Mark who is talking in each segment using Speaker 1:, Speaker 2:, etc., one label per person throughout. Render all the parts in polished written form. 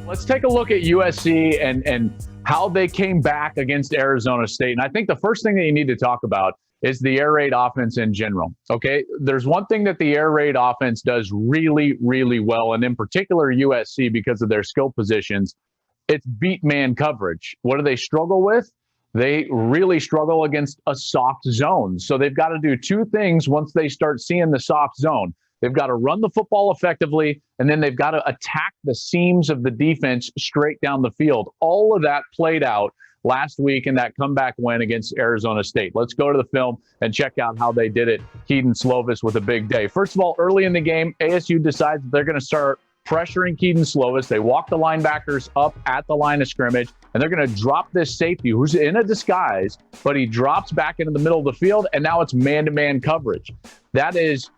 Speaker 1: Let's take a look at USC and how they came back against Arizona State. And I think the first thing that you need to talk about is the air raid offense in general. Okay, there's one thing that the air raid offense does really, really well, and in particular USC, because of their skill positions, it's beat man coverage. What do they struggle with? They really struggle against a soft zone. So they've got to do two things once they start seeing the soft zone. They've got to run the football effectively, and then they've got to attack the seams of the defense straight down the field. All of that played out last week in that comeback win against Arizona State. Let's go to the film and check out how they did it. Kedon Slovis with a big day. First of all, early in the game, ASU decides that they're going to start pressuring Kedon Slovis. They walk the linebackers up at the line of scrimmage, and they're going to drop this safety who's in a disguise, but he drops back into the middle of the field, and now it's man-to-man coverage. That is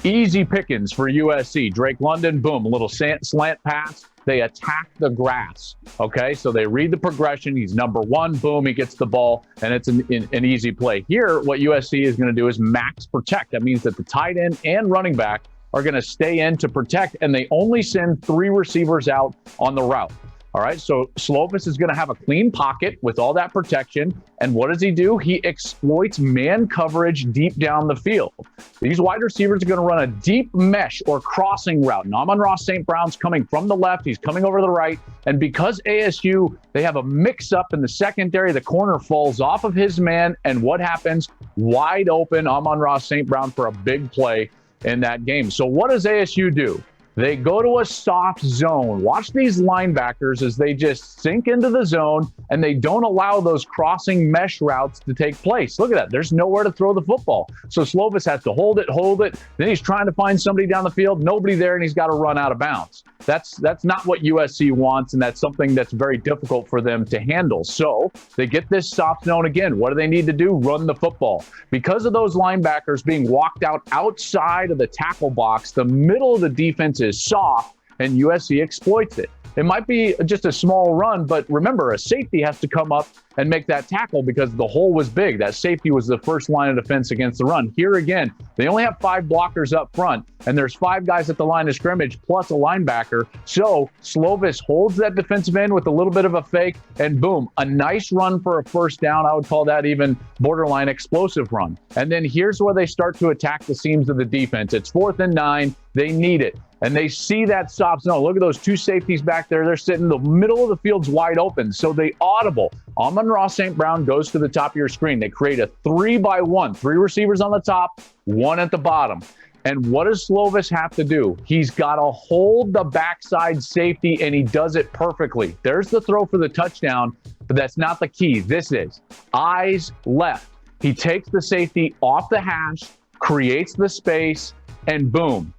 Speaker 1: easy pickings for USC. Drake London, boom, a little slant pass. They attack the grass, okay? So they read the progression. He's number one, boom, he gets the ball, and it's an easy play. Here, what USC is going to do is max protect. That means that the tight end and running back are going to stay in to protect, and they only send 3 receivers out on the route. All right, so Slovis is going to have a clean pocket with all that protection. And what does he do? He exploits man coverage deep down the field. These wide receivers are going to run a deep mesh or crossing route. Now, Amon-Ra St. Brown's coming from the left. He's coming over to the right. And because ASU, they have a mix-up in the secondary, the corner falls off of his man. And what happens? Wide open, Amon-Ra St. Brown for a big play in that game. So what does ASU do? They go to a soft zone. Watch these linebackers as they just sink into the zone, and they don't allow those crossing mesh routes to take place. Look at that. There's nowhere to throw the football. So Slovis has to hold it. Then he's trying to find somebody down the field. Nobody there, and he's got to run out of bounds. That's not what USC wants, and that's something that's very difficult for them to handle. So they get this soft zone again. What do they need to do? Run the football. Because of those linebackers being walked out outside of the tackle box, the middle of the defense is soft, and USC exploits it. It might be just a small run, but remember, a safety has to come up and make that tackle because the hole was big. That safety was the first line of defense against the run. Here again, they only have 5 blockers up front, and there's 5 guys at the line of scrimmage plus a linebacker. So Slovis holds that defensive end with a little bit of a fake, and boom, a nice run for a first down. I would call that even borderline explosive run. And then here's where they start to attack the seams of the defense. It's 4th and 9. They need it. And they see that soft zone. Look at those 2 safeties back there. They're sitting, the middle of the field's wide open. So they audible. Amon-Ra St. Brown goes to the top of your screen. They create a 3-by-1. 3 receivers on the top, 1 at the bottom. And what does Slovis have to do? He's got to hold the backside safety, and he does it perfectly. There's the throw for the touchdown, but that's not the key. This is eyes left. He takes the safety off the hash, creates the space, and boom.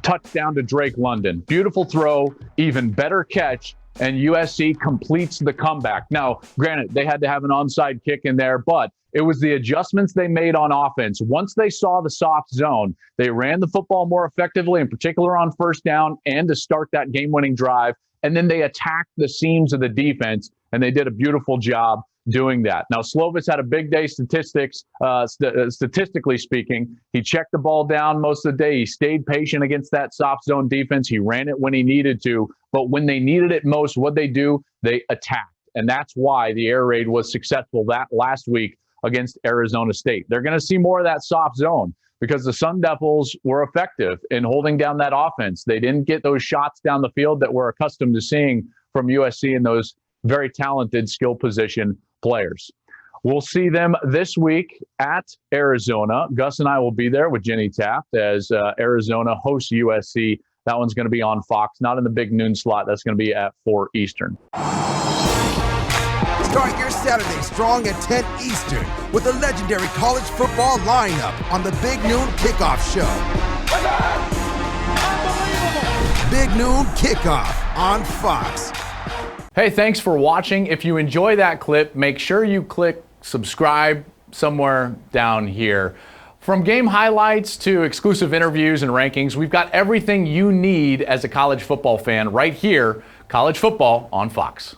Speaker 1: Touchdown to Drake London. Beautiful throw, even better catch, and USC completes the comeback. Now, granted, they had to have an onside kick in there, but it was the adjustments they made on offense. Once they saw the soft zone, they ran the football more effectively, in particular on first down and to start that game-winning drive, and then they attacked the seams of the defense, and they did a beautiful job doing that. Now, Slovis had a big day statistically speaking. He checked the ball down most of the day. He stayed patient against that soft zone defense. He ran it when he needed to. But when they needed it most, what they do? They attacked. And that's why the air raid was successful that last week against Arizona State. They're going to see more of that soft zone because the Sun Devils were effective in holding down that offense. They didn't get those shots down the field that we're accustomed to seeing from USC and those very talented skill position players. We'll see them this week at Arizona. Gus and I will be there with Jenny Taft as Arizona hosts USC. That one's going to be on Fox, not in the big noon slot. That's going to be at 4 Eastern.
Speaker 2: Start your Saturday strong at 10 Eastern with the legendary college football lineup on the Big Noon Kickoff Show. Big Noon Kickoff on Fox.
Speaker 1: Hey, thanks for watching. If you enjoy that clip, make sure you click subscribe somewhere down here. From game highlights to exclusive interviews and rankings, we've got everything you need as a college football fan right here, College Football on Fox.